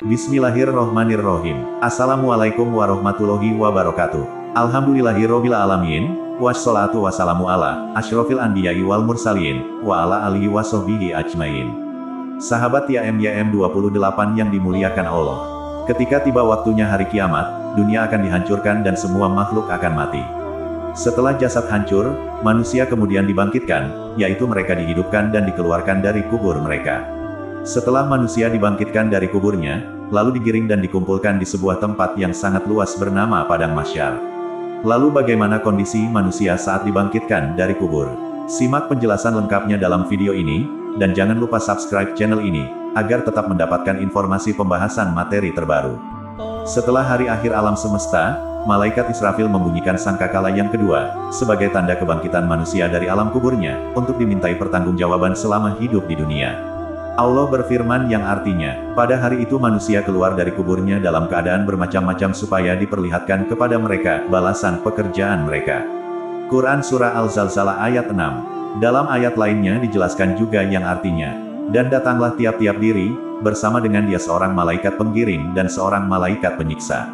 Bismillahirrohmanirrohim. Assalamualaikum warahmatullahi wabarakatuh. Alhamdulillahirobbil alamin. Wassalatu wassalamu ala asyrofil anbiya'i wal mursalin wa ala alihi wassohbihi ajmain. Sahabat YM 28 yang dimuliakan Allah. Ketika tiba waktunya hari kiamat, dunia akan dihancurkan dan semua makhluk akan mati. Setelah jasad hancur, manusia kemudian dibangkitkan, yaitu mereka dihidupkan dan dikeluarkan dari kubur mereka. Setelah manusia dibangkitkan dari kuburnya, lalu digiring dan dikumpulkan di sebuah tempat yang sangat luas bernama Padang Mahsyar. Lalu bagaimana kondisi manusia saat dibangkitkan dari kubur? Simak penjelasan lengkapnya dalam video ini, dan jangan lupa subscribe channel ini, agar tetap mendapatkan informasi pembahasan materi terbaru. Setelah hari akhir alam semesta, malaikat Israfil membunyikan sangkakala yang kedua, sebagai tanda kebangkitan manusia dari alam kuburnya, untuk dimintai pertanggungjawaban selama hidup di dunia. Allah berfirman yang artinya, pada hari itu manusia keluar dari kuburnya dalam keadaan bermacam-macam supaya diperlihatkan kepada mereka balasan pekerjaan mereka. Quran Surah Al-Zalzalah ayat 6. Dalam ayat lainnya dijelaskan juga yang artinya, dan datanglah tiap-tiap diri, bersama dengan dia seorang malaikat penggiring dan seorang malaikat penyiksa.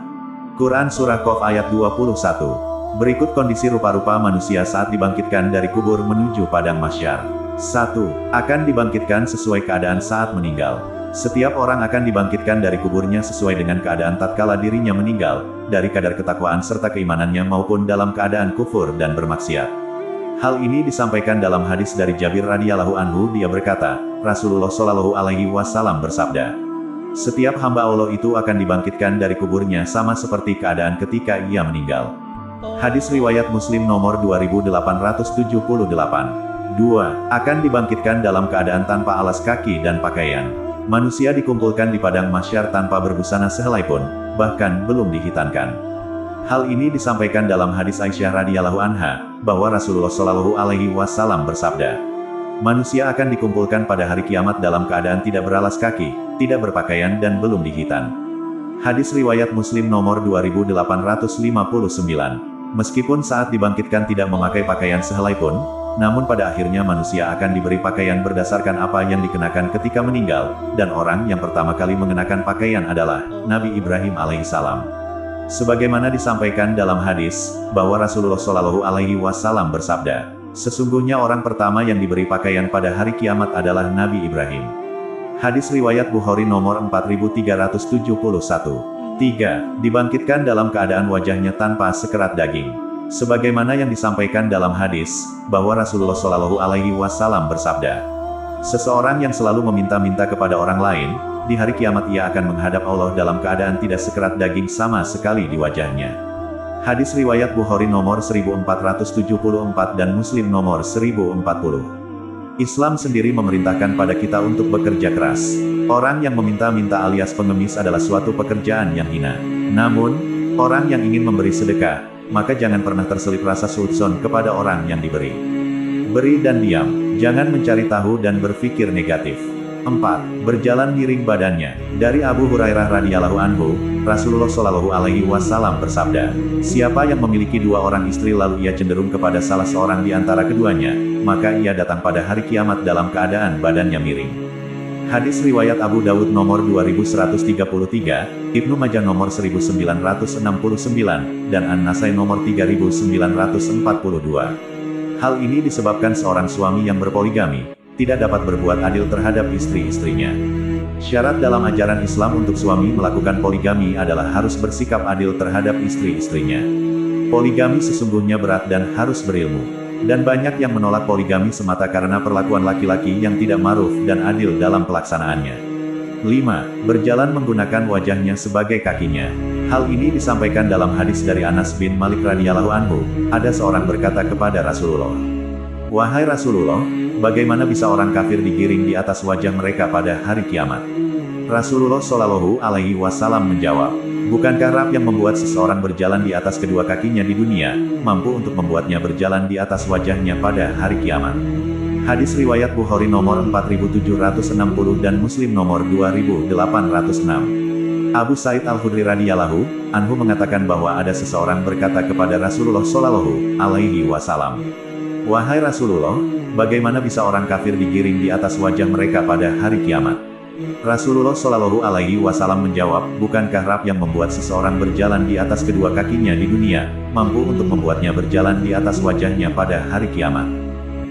Quran Surah Qaf ayat 21. Berikut kondisi rupa-rupa manusia saat dibangkitkan dari kubur menuju Padang Mahsyar. 1. Akan dibangkitkan sesuai keadaan saat meninggal. Setiap orang akan dibangkitkan dari kuburnya sesuai dengan keadaan tatkala dirinya meninggal, dari kadar ketakwaan serta keimanannya maupun dalam keadaan kufur dan bermaksiat. Hal ini disampaikan dalam hadis dari Jabir radhiyallahu anhu. Dia berkata, Rasulullah shallallahu alaihi wasallam bersabda, setiap hamba Allah itu akan dibangkitkan dari kuburnya sama seperti keadaan ketika ia meninggal. Hadis riwayat Muslim nomor 2878. 2. Akan dibangkitkan dalam keadaan tanpa alas kaki dan pakaian. Manusia dikumpulkan di Padang Mahsyar tanpa berbusana sehelai pun, bahkan belum dihitankan. Hal ini disampaikan dalam hadis Aisyah radhiyallahu anha, bahwa Rasulullah shallallahu alaihi wasallam bersabda, manusia akan dikumpulkan pada hari kiamat dalam keadaan tidak beralas kaki, tidak berpakaian dan belum dihitan. Hadis riwayat Muslim nomor 2859. Meskipun saat dibangkitkan tidak memakai pakaian sehelai pun, namun pada akhirnya manusia akan diberi pakaian berdasarkan apa yang dikenakan ketika meninggal, dan orang yang pertama kali mengenakan pakaian adalah Nabi Ibrahim alaihissalam. Sebagaimana disampaikan dalam hadis, bahwa Rasulullah shallallahu alaihi wasallam bersabda, sesungguhnya orang pertama yang diberi pakaian pada hari kiamat adalah Nabi Ibrahim. Hadis riwayat Bukhari nomor 4371. 3. Dibangkitkan dalam keadaan wajahnya tanpa sekerat daging. Sebagaimana yang disampaikan dalam hadis, bahwa Rasulullah shallallahu alaihi wasallam bersabda, seseorang yang selalu meminta-minta kepada orang lain, di hari kiamat ia akan menghadap Allah dalam keadaan tidak sekerat daging sama sekali di wajahnya. Hadis riwayat Bukhari nomor 1474 dan Muslim nomor 1040. Islam sendiri memerintahkan pada kita untuk bekerja keras. Orang yang meminta-minta alias pengemis adalah suatu pekerjaan yang hina. Namun, orang yang ingin memberi sedekah, maka jangan pernah terselip rasa suudzon kepada orang yang diberi. Beri dan diam, jangan mencari tahu dan berpikir negatif. 4. Berjalan miring badannya. Dari Abu Hurairah radhiyallahu anhu, Rasulullah shallallahu alaihi wasallam bersabda, siapa yang memiliki dua orang istri lalu ia cenderung kepada salah seorang di antara keduanya, maka ia datang pada hari kiamat dalam keadaan badannya miring. Hadis riwayat Abu Dawud nomor 2133, Ibnu Majah nomor 1969, dan An-Nasai nomor 3942. Hal ini disebabkan seorang suami yang berpoligami tidak dapat berbuat adil terhadap istri-istrinya. Syarat dalam ajaran Islam untuk suami melakukan poligami adalah harus bersikap adil terhadap istri-istrinya. Poligami sesungguhnya berat dan harus berilmu. Dan banyak yang menolak poligami semata karena perlakuan laki-laki yang tidak ma'ruf dan adil dalam pelaksanaannya. 5. Berjalan menggunakan wajahnya sebagai kakinya. Hal ini disampaikan dalam hadis dari Anas bin Malik radhiyallahu anhu. Ada seorang berkata kepada Rasulullah, wahai Rasulullah, bagaimana bisa orang kafir digiring di atas wajah mereka pada hari kiamat? Rasulullah shallallahu alaihi wasallam menjawab, bukankah Rabb yang membuat seseorang berjalan di atas kedua kakinya di dunia, mampu untuk membuatnya berjalan di atas wajahnya pada hari kiamat? Hadis riwayat Bukhari nomor 4760 dan Muslim nomor 2806. Abu Sa'id Al-Khudri radhiyallahu anhu mengatakan bahwa ada seseorang berkata kepada Rasulullah shallallahu alaihi wasallam, wahai Rasulullah, bagaimana bisa orang kafir digiring di atas wajah mereka pada hari kiamat? Rasulullah Shallallahu Alaihi Wasallam menjawab, bukankah Rab yang membuat seseorang berjalan di atas kedua kakinya di dunia, mampu untuk membuatnya berjalan di atas wajahnya pada hari kiamat?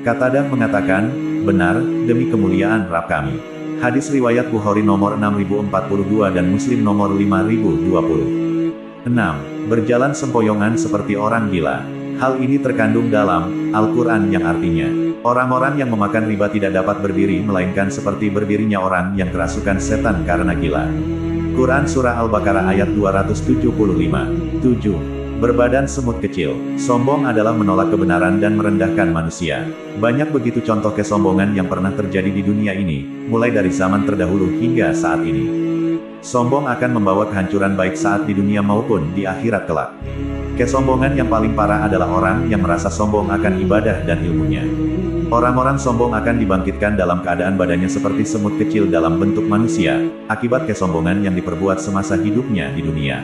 Qatadah mengatakan, benar, demi kemuliaan Rab kami. Hadis riwayat Bukhari nomor 6042 dan Muslim nomor 5020. 6. Berjalan sempoyongan seperti orang gila. Hal ini terkandung dalam Al-Quran yang artinya, orang-orang yang memakan riba tidak dapat berdiri melainkan seperti berdirinya orang yang kerasukan setan karena gila. Quran Surah Al-Baqarah ayat 275. 7. Berbadan semut kecil. Sombong adalah menolak kebenaran dan merendahkan manusia. Banyak begitu contoh kesombongan yang pernah terjadi di dunia ini, mulai dari zaman terdahulu hingga saat ini. Sombong akan membawa kehancuran baik saat di dunia maupun di akhirat kelak. Kesombongan yang paling parah adalah orang yang merasa sombong akan ibadah dan ilmunya. Orang-orang sombong akan dibangkitkan dalam keadaan badannya seperti semut kecil dalam bentuk manusia, akibat kesombongan yang diperbuat semasa hidupnya di dunia.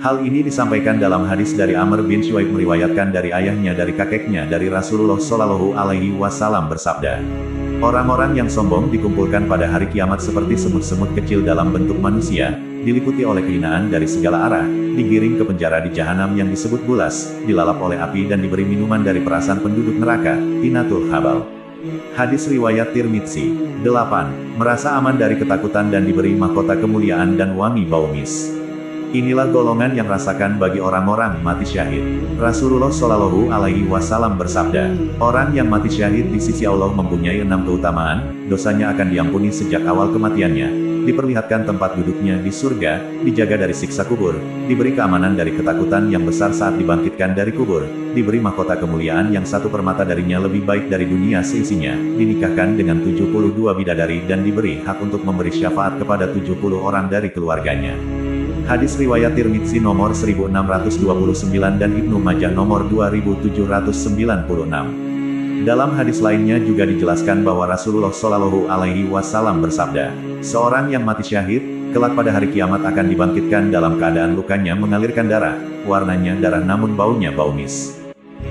Hal ini disampaikan dalam hadis dari Amr bin Shuaib meriwayatkan dari ayahnya dari kakeknya dari Rasulullah Shallallahu Alaihi Wasallam bersabda, orang-orang yang sombong dikumpulkan pada hari kiamat seperti semut-semut kecil dalam bentuk manusia, diliputi oleh kehinaan dari segala arah, digiring ke penjara di jahanam yang disebut bulas, dilalap oleh api dan diberi minuman dari perasan penduduk neraka, tinatul habal. Hadis riwayat Tirmidzi. 8. Merasa aman dari ketakutan dan diberi mahkota kemuliaan dan wangi bau mis. Inilah golongan yang rasakan bagi orang-orang mati syahid. Rasulullah Shallallahu Alaihi Wasallam bersabda, orang yang mati syahid di sisi Allah mempunyai 6 keutamaan, dosanya akan diampuni sejak awal kematiannya, diperlihatkan tempat duduknya di surga, dijaga dari siksa kubur, diberi keamanan dari ketakutan yang besar saat dibangkitkan dari kubur, diberi mahkota kemuliaan yang satu permata darinya lebih baik dari dunia seisinya, dinikahkan dengan 72 bidadari dan diberi hak untuk memberi syafaat kepada 70 orang dari keluarganya. Hadis riwayat Tirmidzi nomor 1629 dan Ibnu Majah nomor 2796. Dalam hadis lainnya juga dijelaskan bahwa Rasulullah Shallallahu Alaihi Wasallam bersabda, seorang yang mati syahid, kelak pada hari kiamat akan dibangkitkan dalam keadaan lukanya mengalirkan darah, warnanya darah namun baunya bau mis.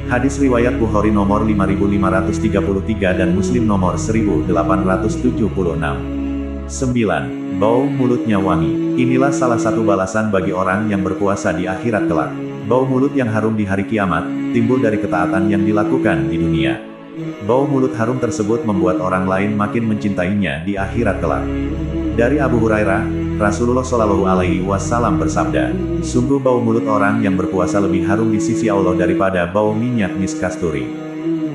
Hadis riwayat Bukhari nomor 5533 dan Muslim nomor 1876. 9. Bau mulutnya wangi. Inilah salah satu balasan bagi orang yang berpuasa di akhirat kelak. Bau mulut yang harum di hari kiamat, timbul dari ketaatan yang dilakukan di dunia. Bau mulut harum tersebut membuat orang lain makin mencintainya di akhirat kelak. Dari Abu Hurairah, Rasulullah Shallallahu Alaihi Wasallam bersabda, sungguh bau mulut orang yang berpuasa lebih harum di sisi Allah daripada bau minyak misk kasturi.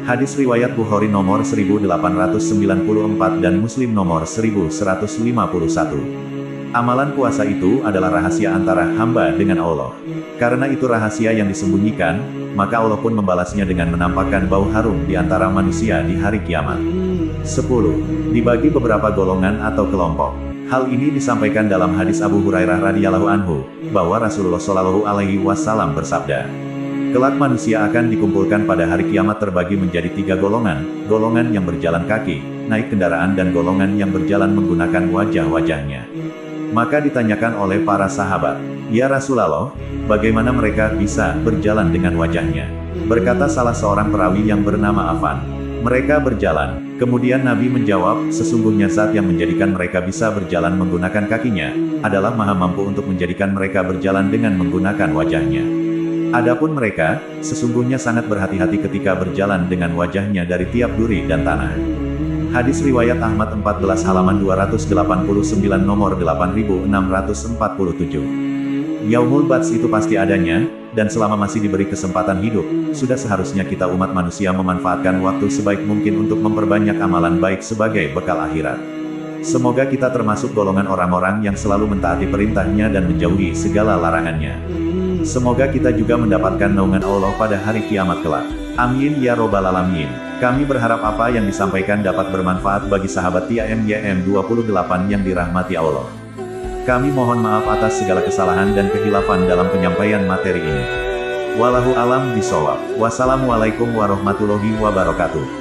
Hadis riwayat Bukhari nomor 1894 dan Muslim nomor 1151. Amalan puasa itu adalah rahasia antara hamba dengan Allah. Karena itu rahasia yang disembunyikan, maka Allah pun membalasnya dengan menampakkan bau harum di antara manusia di hari kiamat. 10. Dibagi beberapa golongan atau kelompok. Hal ini disampaikan dalam hadis Abu Hurairah radhiyallahu anhu, bahwa Rasulullah Shallallahu Alaihi Wasallam bersabda, kelak manusia akan dikumpulkan pada hari kiamat terbagi menjadi 3 golongan, golongan yang berjalan kaki, naik kendaraan dan golongan yang berjalan menggunakan wajah-wajahnya. Maka ditanyakan oleh para sahabat, ya Rasulullah, bagaimana mereka bisa berjalan dengan wajahnya? Berkata salah seorang perawi yang bernama Affan, mereka berjalan. Kemudian Nabi menjawab, sesungguhnya zat yang menjadikan mereka bisa berjalan menggunakan kakinya, adalah maha mampu untuk menjadikan mereka berjalan dengan menggunakan wajahnya. Adapun mereka, sesungguhnya sangat berhati-hati ketika berjalan dengan wajahnya dari tiap duri dan tanah. Hadis riwayat Ahmad 14 halaman 289 nomor 8647. Yaumul Bats itu pasti adanya, dan selama masih diberi kesempatan hidup, sudah seharusnya kita umat manusia memanfaatkan waktu sebaik mungkin untuk memperbanyak amalan baik sebagai bekal akhirat. Semoga kita termasuk golongan orang-orang yang selalu mentaati perintahnya dan menjauhi segala larangannya. Semoga kita juga mendapatkan naungan Allah pada hari kiamat kelak. Amin ya robbal alamin. Kami berharap apa yang disampaikan dapat bermanfaat bagi sahabat TIMYM28 yang dirahmati Allah. Kami mohon maaf atas segala kesalahan dan kehilafan dalam penyampaian materi ini. Wallahu alam bishawab. Wassalamualaikum warahmatullahi wabarakatuh.